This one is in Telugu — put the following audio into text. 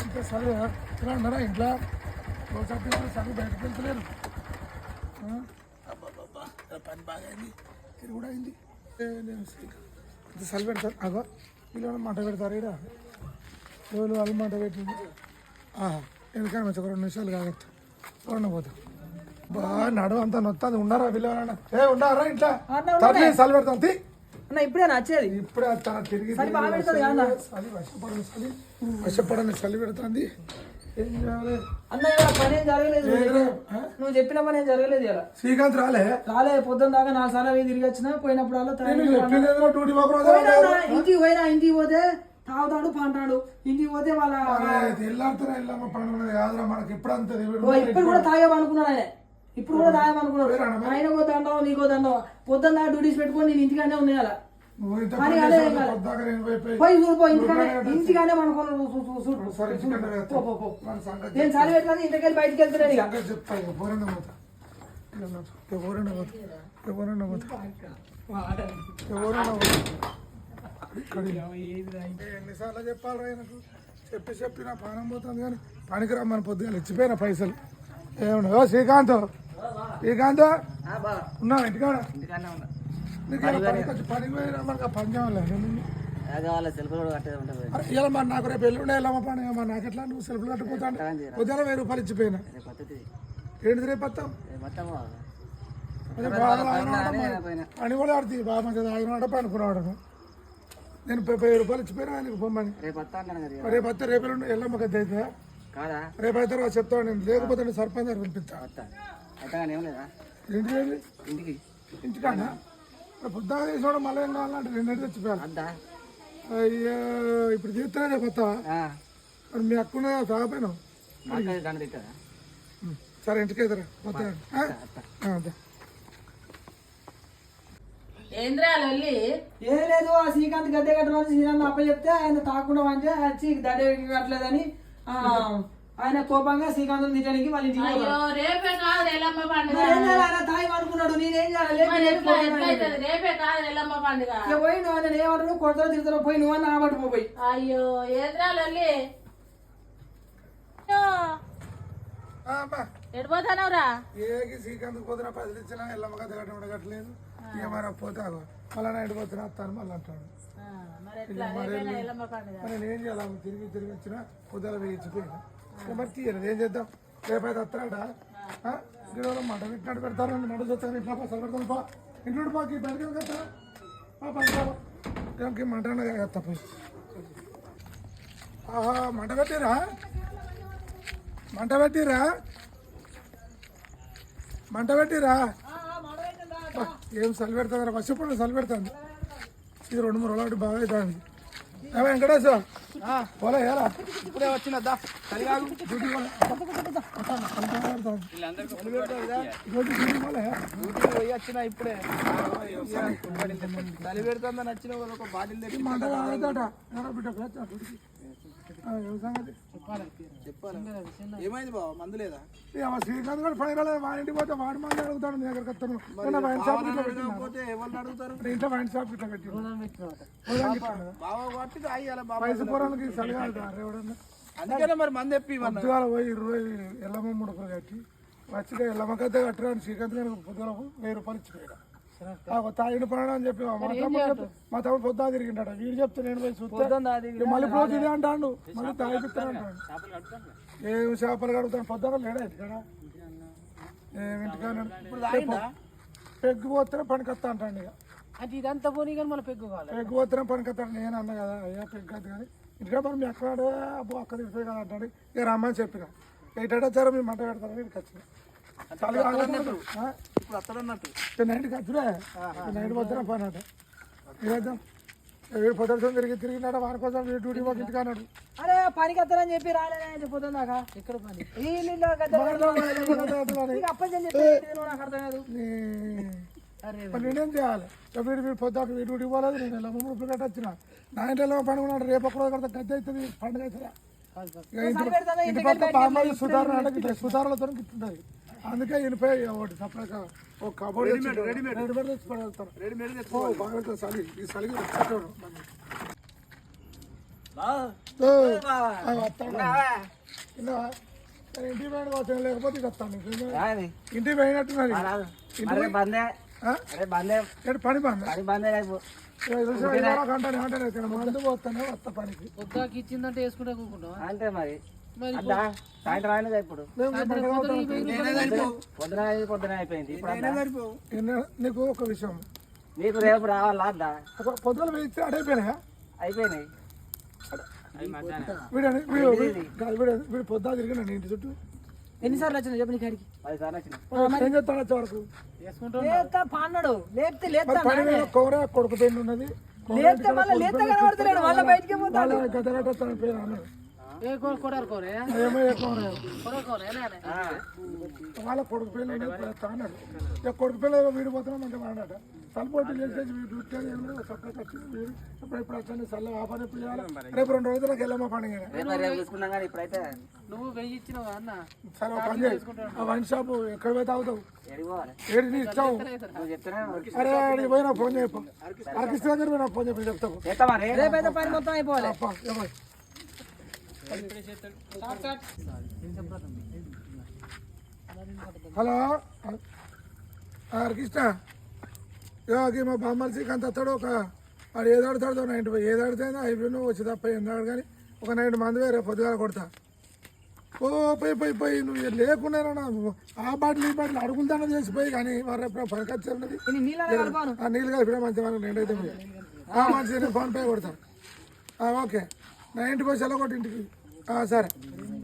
ఇంత చదువు ఉన్నారా ఇంట్లో చదువు బయటకు వెళ్తలేరు. అబ్బాబ్బా పని బాగా అయింది, ఇది కూడా అయింది. నేను ఇంత చలి పెడతాను. అగో వీళ్ళు మంట పెడతారు ఇక్కడ రోజులు వాళ్ళు మంట పెట్టింది. ఎందుకని మంచి 2 నిమిషాలు కాబట్టి చూడండి పోతాం. బాగా నడువు అంతా నొత్తాది. ఉన్నారా వీళ్ళేమన్నా? ఉన్నారా ఇంట్లో? చలి పెడతాను ఇప్పుడే నచ్చేది. ఇప్పుడే తన తిరిగి వశపడని చలి పెడుతుంది. ఏం చేయాలి అన్నయ్య? పని ఏం జరగలేదు, నువ్వు చెప్పిన పని ఏం జరగలేదు. ఇలా శ్రీకాంత్ రాలే పొద్దున్న దాకా 4 సార్లు తిరిగి వచ్చిన. పోయినప్పుడు ఇంటికి పోతే తాగుతాడు పంటాడు. ఇంటికి పోతే వాళ్ళ ఇప్పుడు కూడా తాగేమనుకున్నాడు ఆయన. ఇప్పుడు కూడా తాగేమనుకున్నాడు. ఆయన పోతాండవు నీకో దండవు. పొద్దున్న దాకా డ్యూటీస్ పెట్టుకొని నేను ఇంటికానే ఉన్నాయాల పోయి చూడిపో. ఇంటికానే అనుకున్నాను. నేను చలి పెట్టాను. ఇంటికెళ్ళి బయటకు వెళ్తున్నాను. ఇక ఎన్నిసార్లు చెప్పాలి ఆయనకు? చెప్పి నా పానం పోతుంది కానీ పనికి రమ్మని పొద్దుగా ఇచ్చిపోయిన పైసలు ఏమన్నా? శ్రీకాంత్ ఉన్నావు ఇంటికాడ? పనికి పోయినా మనకు పని కావాలి. ఇలా మరి నాకు రేపు ఎల్లుండే వెళ్ళమ్మ పని. మరి నాకు ఎట్లా నువ్వు సెల్ఫ్లు కట్టుకుపోతాను? పొద్దున 1000 రూపాయలు ఇచ్చిపోయినా. ఏంటిది రేపు వస్తాం? పని కూడా ఆడుతుంది బాగా మంచిది. ఆగినాడ పనుకున్నాడు. నేను 1000 రూపాయలు ఇచ్చిపోయినా ఆయనకు పొమ్మని. రేపు వస్తే రేపు ఎల్లమ్మ గద్ద అయితే రేపు అయితే చెప్తాను నేను. లేకపోతే నేను సర్పంచ్ గారు పిలిపిస్తా. ఇంటికన్నా పొద్దుగా తీసుకోవడం మళ్ళీ ఏం కావాలంటే 2 తెచ్చిపోయాను. అయ్యో ఇప్పుడు తీస్తానే రేపు వస్తావా? మరి మీ అక్కున్న తాగపోయినావు. సరే ఇంటికి ఎదురా వస్తాను. ఏం లేదు. ఆ శ్రీకాంత్ గద్దె కట్టమని శ్రీరామ్ అప్ప చెప్తే ఆయన తాకుండా అంటే వచ్చి గద్దె కట్టలేదని ఆయన కోపంగా శ్రీకాంత్ తిట్టడానికి వాళ్ళ ఇంటికి తాయి అనుకున్నాడు. నేనేం చేయాలి? పోయి నువ్వు ఆయన ఏమంటాడు? కొడతారో తిడతారో పోయి నువ్వు అని ఆబట్టుకోపోయి. అయ్యో ఏద్రాలి ఎడిపోతానవరా? శ్రీకాంత్ పోతున్నా 10 ఇచ్చినా ఎల్లమ్మ గద్ద కట్టలేదు. ఏమైనా పోతే మళ్ళీ ఎండిపోతున్నా వస్తాను మళ్ళీ అంటాడు. మరి నేను ఏం చేయాలి? తిరిగి వచ్చినా పొద్దుల వేయించిపోయినా. మరి తీయలేదు ఏం చేద్దాం? రేపైతే వస్తాడా? గిడవలో మంట పెట్టినట్టు పెడతారు. మంట చూస్తాను ఇట్లా పసలు పెడతాను. పా ఇంట్లో పాకి బయటకి కట్టా పంచాకి మంట తప్ప. మంట పెట్టిరా? ఏం చలి పెడతారా? వర్షపడి చలి పెడతాను. ఇది 2-3 రోజులు బాగా అవుతుంది. వెంకటేశ్వర పోలే ఎలా ఇప్పుడే వచ్చిన పోయి వచ్చిన ఇప్పుడే చలి పెడుతుందని వచ్చిన ఒక బాటిల్ తెచ్చి చెప్పాలి. ఏమైంది బాబు? మందు లేదా? శ్రీకాంత్ గారు పని రాలేదు. మా ఇంటికి పోతే వాడి మంది అడుగుతాడు. నీ దగ్గర వస్తాను. వైన్ షాప్ పోతే ఎవరు అడుగుతారు? ఇంట్లో వైన్ షాప్ ఇట్లా పెట్టి వయసు పోరానికి చలిగాడు. అందుకనే మరి మంది ఎప్పి పొద్దుగాల పోయి 20 ఎల్లమ్మ ముడుకులు కట్టి వచ్చిగా ఎల్లమ్మ గద్ద కట్టడానికి శ్రీకాంత్ గారు పొద్దున 1000 రూపాయలు ఇచ్చిపోయాడు. తాగిన పని అని చెప్పి మా తమ్ముడు పొద్దున తిరిగింటాడు. వీడు చెప్తే నేను పోయి చూస్తే మళ్ళీ పోతే ఇదే అంటాడు. మళ్ళీ తాగిపిస్తాను అంటాడు. ఏం చేపలు కడుగుతాను పొద్దున లేడా ఇక్కడ ఏమింటికాడు. పెగ్గు పోతేనే పనికొస్తా అంటాడు. ఇక అది ఇదంతా పోనీ కానీ మన పెగ్గు కావాలి. పెగ్గు పోతేనే పనికొస్తాడు. నేను అన్నా కదా అయ్యా పెగ్గు అది కానీ ఇంటికా మనం ఎక్కడాడు అబ్బో అక్క తిరిగిపోయి కదా అంటాడు. ఇక రమ్మని చెప్పిన ఎయిటాచారా మీరు మంట పెడతారు. వీడికి వచ్చిన ఇప్పుడు అత్తడన్నట్టు నైట్కి వచ్చురా. నైట్ వద్దరా పని అట ఇదేద్దాం. వీడు పొద్దున తిరిగినాడు. వారి కోసం వీడు డ్యూటీ పోయి ఇంటికి అన్నాడు. అరే పనికి వస్తారని చెప్పి రాలేదని పొద్దున్న దాకా ఇక్కడ పని నేనేం చేయాలి? వీడు పొద్దుట వీడు డ్యూటీ పోలేదు. నేను ఎలా 3 రూపాయలు కట్ట వచ్చిన. నా ఇంట్లో పండుగ రేపు ఒక్క రోజు కడితే గద్దె అవుతుంది. పండుగ అవుతుందా? ఇంటి పక్క బామ్మాయి సుధారణతో గిట్టుంటది. అందుకే ఇనిపోయి ఒకటి సపరేట్గా ఒక కబోర్డ్ రెడీమేడ్ తెచ్చుకోగలుగుతారు. బాగా చలి ఈ చలికి ఇంటికి పోయిన వచ్చాను లేకపోతే ఇక వస్తాను ఇంటికి పోయినట్టున్నది పని బంద్ అంటే మందు పోతానే వస్తా పనికి పొద్దాకి ఇచ్చిందంటే వేసుకుంటే కూకుంటాం అంతే మరి సాయంత్రం అయినది ఇప్పుడు పొద్దున అయిపోయింది నీకు ఒక విషయం నీకు రేపు రావాలా అద్దా పొద్దున వేస్తే అడైపోయినాయా అయిపోయినాయి వీడు పొద్దా తిరిగినా ఇంటి చుట్టూ ఎన్నిసార్లు వచ్చినా చెప్పు నీ కాడికి 10 సార్లు వచ్చిన ఏం చెప్తాను వచ్చే వరకు లేస్తా పాన్నాడు లేపితే లేస్తా పని మీద కోర కొడుకు పెళ్ళి ఉన్నది లేస్తే మళ్ళీ లేస్తే కనబడతలేడు మళ్ళీ బయటికి పోతాడు గదగట్ట తన పేరు అన్నాడు ఏమో ఎక్కువ వాళ్ళ కొడుకు పెళ్ళి ఉన్నది అన్నాడు ఇక కొడుకు పిల్ల వీడిపోతున్నాం అంటే వాడట సల్పోటీ చేసేసి వీడు చక్కగా వచ్చి వీడు ఇప్పుడు వచ్చాను చల్ల ఆ పని ఎప్పుడు చేయాలి రేపు 2 రోజులకు వెళ్ళమ్మా పండుగ రేపు తీసుకున్నాం కానీ ఇప్పుడైతే నువ్వు వెయ్యి ఇచ్చినావా అన్న సరే ఒక పని చేయి ఆ వైన్ షాప్ ఎక్కడ పోయి తాగుతావు ఎడిపోవాలి ఏడు నీ ఇచ్చావు నువ్వు చెప్తేనే అరే అడిగి పోయినా ఫోన్ చేయకు ఆర్కిస్ట్రా దగ్గర పోయినా ఫోన్ చెప్పి చెప్తావు చేస్తా మరి రేపైతే పని మొత్తం అయిపోవాలి అప్ప ఏమో హలో ఆర్కిస్ట్రా ఇక మా బామ్మల్ శ్రీకాంత్ వస్తాడు ఒక వాడు ఏది ఆడతాడో 95 ఏది ఆడితే అయిపోయినా వచ్చి తప్ప ఎన్నాడు కానీ ఒక 90 మంది వేరే పొద్దుగాల కొడతా ఓ పోయి నువ్వు లేకుండా ఆ బాటిల్ ఈ బాటిల్ అడుగులదాన చేసిపోయి కానీ వారు ఎప్పుడు పనికొచ్చేది ఆ నీళ్ళు కలిపిన మంచి మనకు 2 అయితే మంచి ఫోన్ పే కొడతాను ఓకే 90 పైసలు కొట్టి ఇంటికి సరే